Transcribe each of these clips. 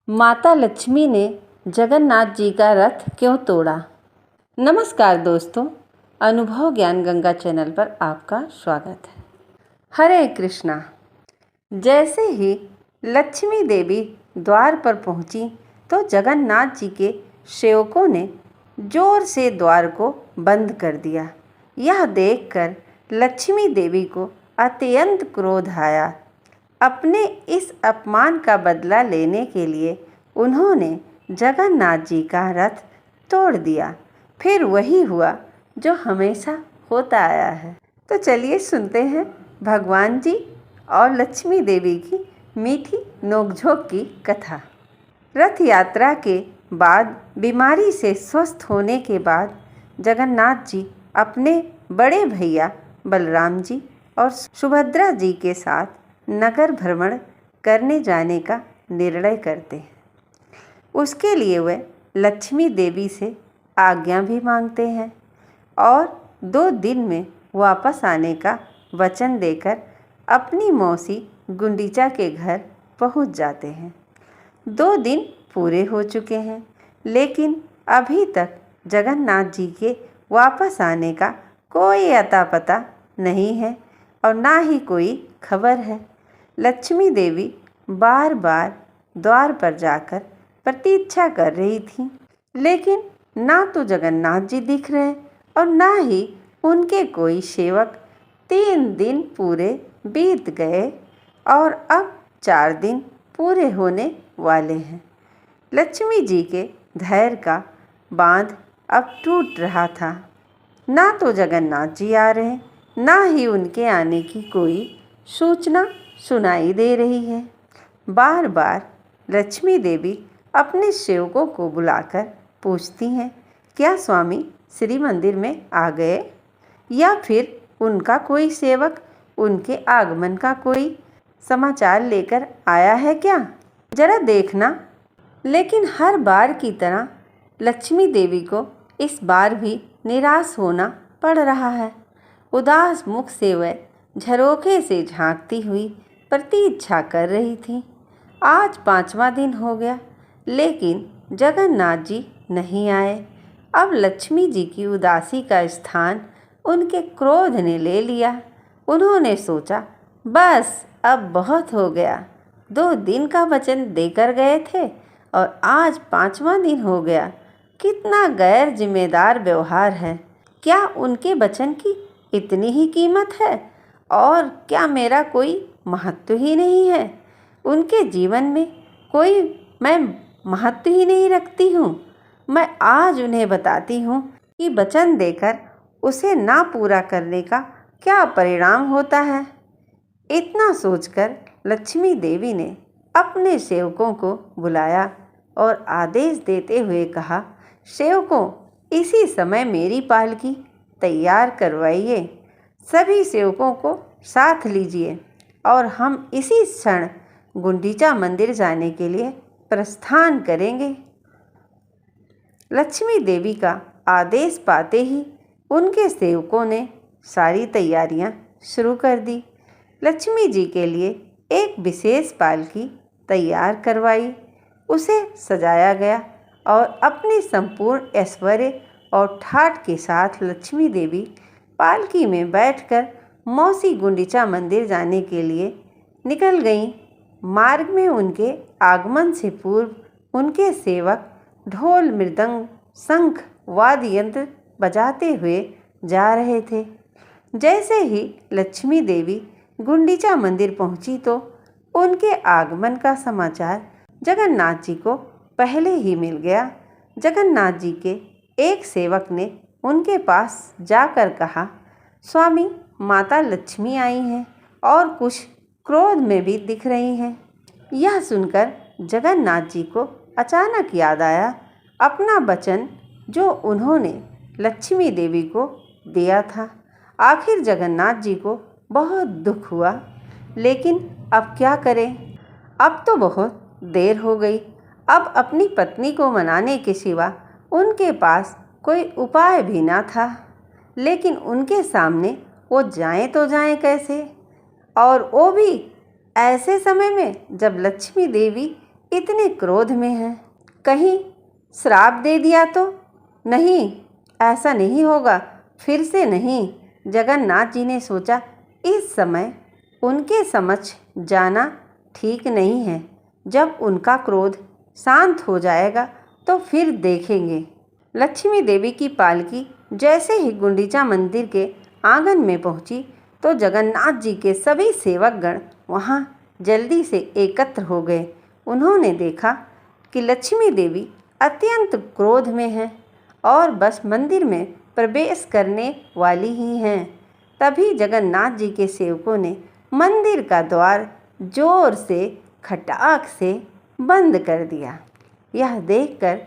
माता लक्ष्मी ने जगन्नाथ जी का रथ क्यों तोड़ा। नमस्कार दोस्तों, अनुभव ज्ञान गंगा चैनल पर आपका स्वागत है। हरे कृष्णा। जैसे ही लक्ष्मी देवी द्वार पर पहुंची तो जगन्नाथ जी के सेवकों ने जोर से द्वार को बंद कर दिया। यह देखकर लक्ष्मी देवी को अत्यंत क्रोध आया। अपने इस अपमान का बदला लेने के लिए उन्होंने जगन्नाथ जी का रथ तोड़ दिया। फिर वही हुआ जो हमेशा होता आया है। तो चलिए सुनते हैं भगवान जी और लक्ष्मी देवी की मीठी नोकझोंक की कथा। रथ यात्रा के बाद बीमारी से स्वस्थ होने के बाद जगन्नाथ जी अपने बड़े भैया बलराम जी और सुभद्रा जी के साथ नगर भ्रमण करने जाने का निर्णय करते हैं। उसके लिए वे लक्ष्मी देवी से आज्ञा भी मांगते हैं और 2 दिन में वापस आने का वचन देकर अपनी मौसी गुंडीचा के घर पहुंच जाते हैं। 2 दिन पूरे हो चुके हैं, लेकिन अभी तक जगन्नाथ जी के वापस आने का कोई अता पता नहीं है और ना ही कोई खबर है। लक्ष्मी देवी बार बार द्वार पर जाकर प्रतीक्षा कर रही थी, लेकिन ना तो जगन्नाथ जी दिख रहे और ना ही उनके कोई सेवक। 3 दिन पूरे बीत गए और अब 4 दिन पूरे होने वाले हैं। लक्ष्मी जी के धैर्य का बांध अब टूट रहा था। ना तो जगन्नाथ जी आ रहे, ना ही उनके आने की कोई सूचना सुनाई दे रही है। बार बार लक्ष्मी देवी अपने सेवकों को बुलाकर पूछती हैं, क्या स्वामी श्री मंदिर में आ गए, या फिर उनका कोई सेवक उनके आगमन का कोई समाचार लेकर आया है क्या, जरा देखना। लेकिन हर बार की तरह लक्ष्मी देवी को इस बार भी निराश होना पड़ रहा है। उदास मुख से वह झरोखे से झांकती हुई प्रतीक्षा कर रही थी। आज 5वां दिन हो गया, लेकिन जगन्नाथ जी नहीं आए। अब लक्ष्मी जी की उदासी का स्थान उनके क्रोध ने ले लिया। उन्होंने सोचा, बस अब बहुत हो गया। 2 दिन का वचन देकर गए थे और आज 5वां दिन हो गया। कितना गैर जिम्मेदार व्यवहार है। क्या उनके वचन की इतनी ही कीमत है और क्या मेरा कोई महत्व ही नहीं है? उनके जीवन में कोई मैं महत्व ही नहीं रखती हूँ। मैं आज उन्हें बताती हूँ कि वचन देकर उसे ना पूरा करने का क्या परिणाम होता है। इतना सोचकर लक्ष्मी देवी ने अपने सेवकों को बुलाया और आदेश देते हुए कहा, सेवकों, इसी समय मेरी पालकी तैयार करवाइए। सभी सेवकों को साथ लीजिए और हम इसी क्षण गुंडीचा मंदिर जाने के लिए प्रस्थान करेंगे। लक्ष्मी देवी का आदेश पाते ही उनके सेवकों ने सारी तैयारियां शुरू कर दी। लक्ष्मी जी के लिए एक विशेष पालकी तैयार करवाई, उसे सजाया गया और अपने संपूर्ण ऐश्वर्य और ठाठ के साथ लक्ष्मी देवी पालकी में बैठकर मौसी गुंडीचा मंदिर जाने के लिए निकल गईं। मार्ग में उनके आगमन से पूर्व उनके सेवक ढोल, मृदंग, शंख, वाद्य यंत्र बजाते हुए जा रहे थे। जैसे ही लक्ष्मी देवी गुंडीचा मंदिर पहुंची तो उनके आगमन का समाचार जगन्नाथ जी को पहले ही मिल गया। जगन्नाथ जी के एक सेवक ने उनके पास जाकर कहा, स्वामी, माता लक्ष्मी आई हैं और कुछ क्रोध में भी दिख रही हैं। यह सुनकर जगन्नाथ जी को अचानक याद आया अपना वचन जो उन्होंने लक्ष्मी देवी को दिया था। आखिर जगन्नाथ जी को बहुत दुख हुआ, लेकिन अब क्या करें। अब तो बहुत देर हो गई। अब अपनी पत्नी को मनाने के सिवा उनके पास कोई उपाय भी ना था। लेकिन उनके सामने वो जाएं तो जाएं कैसे, और वो भी ऐसे समय में जब लक्ष्मी देवी इतने क्रोध में हैं, कहीं श्राप दे दिया तो? नहीं, ऐसा नहीं होगा, फिर से नहीं। जगन्नाथ जी ने सोचा, इस समय उनके समक्ष जाना ठीक नहीं है। जब उनका क्रोध शांत हो जाएगा तो फिर देखेंगे। लक्ष्मी देवी की पालकी जैसे ही गुंडीचा मंदिर के आंगन में पहुंची तो जगन्नाथ जी के सभी सेवकगण वहां जल्दी से एकत्र हो गए। उन्होंने देखा कि लक्ष्मी देवी अत्यंत क्रोध में हैं और बस मंदिर में प्रवेश करने वाली ही हैं। तभी जगन्नाथ जी के सेवकों ने मंदिर का द्वार जोर से खटाक से बंद कर दिया। यह देखकर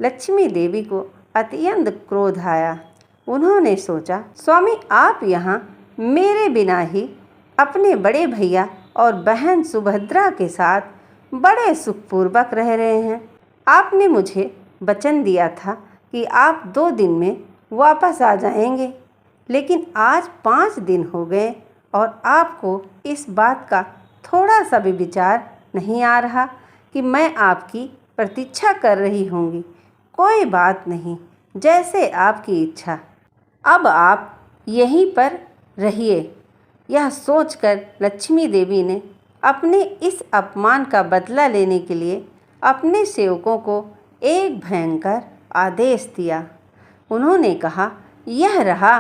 लक्ष्मी देवी को अत्यंत क्रोध आया। उन्होंने सोचा, स्वामी आप यहाँ मेरे बिना ही अपने बड़े भैया और बहन सुभद्रा के साथ बड़े सुखपूर्वक रह रहे हैं। आपने मुझे वचन दिया था कि आप 2 दिन में वापस आ जाएंगे, लेकिन आज 5 दिन हो गए और आपको इस बात का थोड़ा सा भी विचार नहीं आ रहा कि मैं आपकी प्रतीक्षा कर रही होंगी। कोई बात नहीं, जैसे आपकी इच्छा। अब आप यहीं पर रहिए। यह सोचकर लक्ष्मी देवी ने अपने इस अपमान का बदला लेने के लिए अपने सेवकों को एक भयंकर आदेश दिया। उन्होंने कहा, यह रहा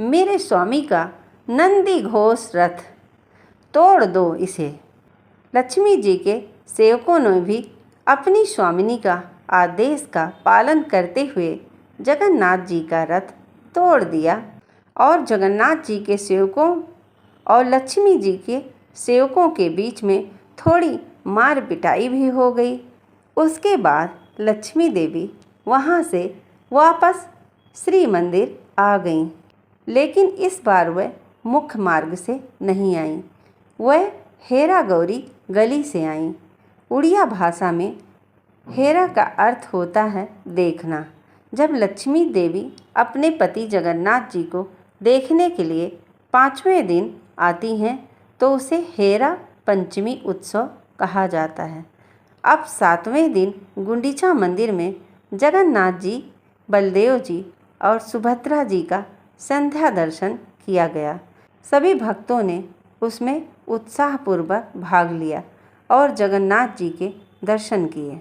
मेरे स्वामी का नंदी घोष रथ, तोड़ दो इसे। लक्ष्मी जी के सेवकों ने भी अपनी स्वामिनी का आदेश का पालन करते हुए जगन्नाथ जी का रथ तोड़ दिया और जगन्नाथ जी के सेवकों और लक्ष्मी जी के सेवकों के बीच में थोड़ी मार पिटाई भी हो गई। उसके बाद लक्ष्मी देवी वहाँ से वापस श्री मंदिर आ गईं, लेकिन इस बार वह मुख्य मार्ग से नहीं आईं। वह हेरा गौरी गली से आईं। उड़िया भाषा में हेरा का अर्थ होता है देखना। जब लक्ष्मी देवी अपने पति जगन्नाथ जी को देखने के लिए 5वें दिन आती हैं तो उसे हेरा पंचमी उत्सव कहा जाता है। अब 7वें दिन गुंडीचा मंदिर में जगन्नाथ जी, बलदेव जी और सुभद्रा जी का संध्या दर्शन किया गया। सभी भक्तों ने उसमें उत्साहपूर्वक भाग लिया और जगन्नाथ जी के दर्शन किए।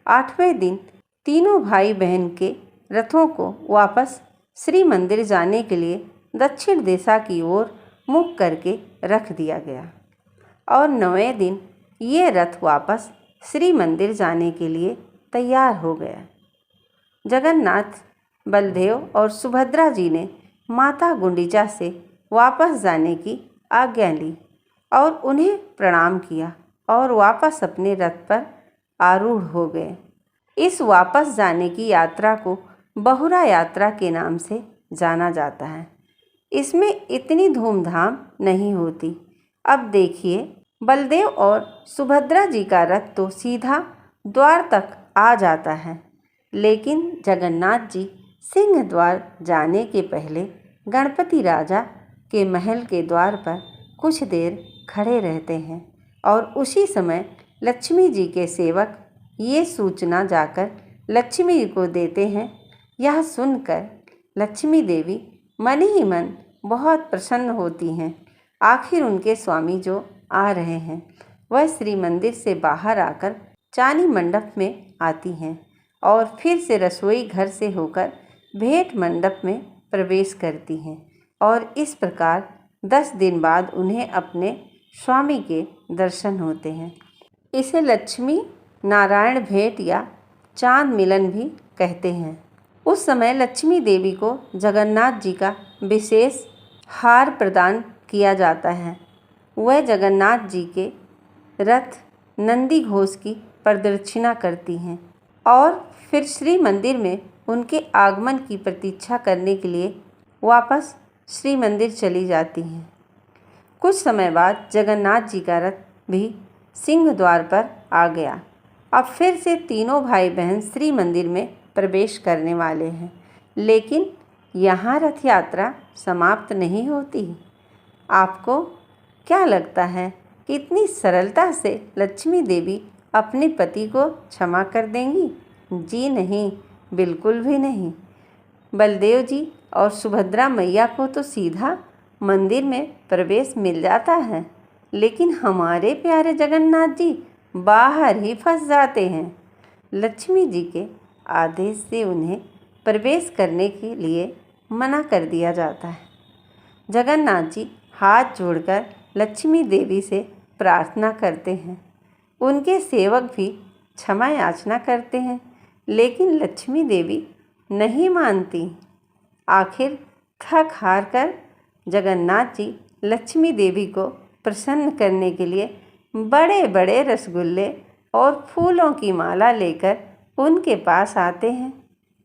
8वें दिन तीनों भाई बहन के रथों को वापस श्री मंदिर जाने के लिए दक्षिण दिशा की ओर मुख करके रख दिया गया और 9वें दिन ये रथ वापस श्री मंदिर जाने के लिए तैयार हो गया। जगन्नाथ, बलदेव और सुभद्रा जी ने माता गुंडीचा से वापस जाने की आज्ञा ली और उन्हें प्रणाम किया और वापस अपने रथ पर आरूढ़ हो गए। इस वापस जाने की यात्रा को बहुरा यात्रा के नाम से जाना जाता है। इसमें इतनी धूमधाम नहीं होती। अब देखिए, बलदेव और सुभद्रा जी का रथ तो सीधा द्वार तक आ जाता है, लेकिन जगन्नाथ जी सिंह द्वार जाने के पहले गणपति राजा के महल के द्वार पर कुछ देर खड़े रहते हैं और उसी समय लक्ष्मी जी के सेवक ये सूचना जाकर लक्ष्मी जी को देते हैं। यह सुनकर लक्ष्मी देवी मन ही मन बहुत प्रसन्न होती हैं। आखिर उनके स्वामी जो आ रहे हैं, वह श्री मंदिर से बाहर आकर चानी मंडप में आती हैं और फिर से रसोई घर से होकर भेंट मंडप में प्रवेश करती हैं और इस प्रकार 10 दिन बाद उन्हें अपने स्वामी के दर्शन होते हैं। इसे लक्ष्मी नारायण भेंट या चांद मिलन भी कहते हैं। उस समय लक्ष्मी देवी को जगन्नाथ जी का विशेष हार प्रदान किया जाता है। वह जगन्नाथ जी के रथ नंदी घोष की प्रदक्षिणा करती हैं और फिर श्री मंदिर में उनके आगमन की प्रतीक्षा करने के लिए वापस श्री मंदिर चली जाती हैं। कुछ समय बाद जगन्नाथ जी का रथ भी सिंह द्वार पर आ गया। अब फिर से तीनों भाई बहन श्री मंदिर में प्रवेश करने वाले हैं, लेकिन यहाँ रथ यात्रा समाप्त नहीं होती। आपको क्या लगता है कि इतनी सरलता से लक्ष्मी देवी अपने पति को क्षमा कर देंगी? जी नहीं, बिल्कुल भी नहीं। बलदेव जी और सुभद्रा मैया को तो सीधा मंदिर में प्रवेश मिल जाता है, लेकिन हमारे प्यारे जगन्नाथ जी बाहर ही फंस जाते हैं। लक्ष्मी जी के आदेश से उन्हें प्रवेश करने के लिए मना कर दिया जाता है। जगन्नाथ जी हाथ जोड़कर लक्ष्मी देवी से प्रार्थना करते हैं। उनके सेवक भी क्षमा याचना करते हैं, लेकिन लक्ष्मी देवी नहीं मानती। आखिर थक हार कर जगन्नाथ जी लक्ष्मी देवी को प्रसन्न करने के लिए बड़े बड़े रसगुल्ले और फूलों की माला लेकर उनके पास आते हैं,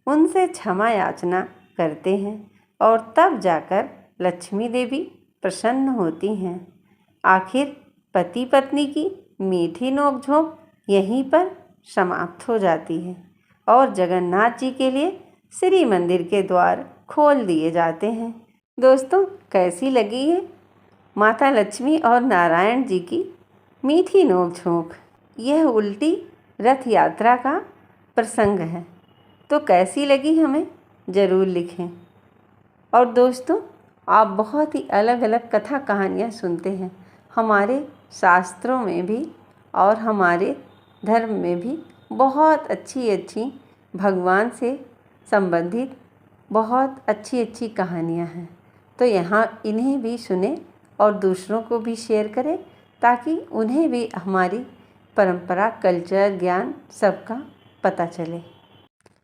उनसे क्षमा याचना करते हैं और तब जाकर लक्ष्मी देवी प्रसन्न होती हैं। आखिर पति पत्नी की मीठी नोकझोंक यहीं पर समाप्त हो जाती है और जगन्नाथ जी के लिए श्री मंदिर के द्वार खोल दिए जाते हैं। दोस्तों, कैसी लगी है माता लक्ष्मी और नारायण जी की मीठी नोकझोंक? यह उल्टी रथ यात्रा का प्रसंग है, तो कैसी लगी हमें ज़रूर लिखें। और दोस्तों, आप बहुत ही अलग अलग कथा कहानियाँ सुनते हैं। हमारे शास्त्रों में भी और हमारे धर्म में भी बहुत अच्छी अच्छी भगवान से संबंधित बहुत अच्छी अच्छी कहानियाँ हैं। तो यहाँ इन्हें भी सुने और दूसरों को भी शेयर करें, ताकि उन्हें भी हमारी परंपरा, कल्चर, ज्ञान सबका पता चले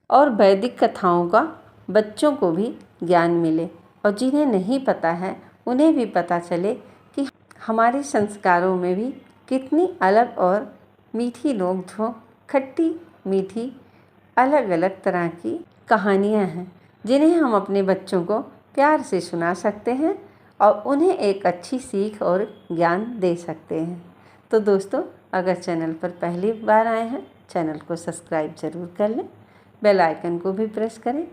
और वैदिक कथाओं का बच्चों को भी ज्ञान मिले और जिन्हें नहीं पता है उन्हें भी पता चले कि हमारे संस्कारों में भी कितनी अलग और मीठी नोक-झोंक, खट्टी मीठी अलग अलग तरह की कहानियाँ हैं, जिन्हें हम अपने बच्चों को प्यार से सुना सकते हैं और उन्हें एक अच्छी सीख और ज्ञान दे सकते हैं। तो दोस्तों, अगर चैनल पर पहली बार आए हैं, चैनल को सब्सक्राइब ज़रूर कर लें, बेल आइकन को भी प्रेस करें।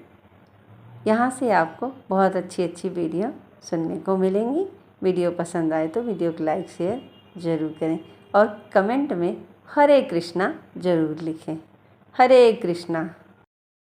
यहाँ से आपको बहुत अच्छी अच्छी वीडियो सुनने को मिलेंगी। वीडियो पसंद आए तो वीडियो को लाइक शेयर ज़रूर करें और कमेंट में हरे कृष्णा ज़रूर लिखें। हरे कृष्णा।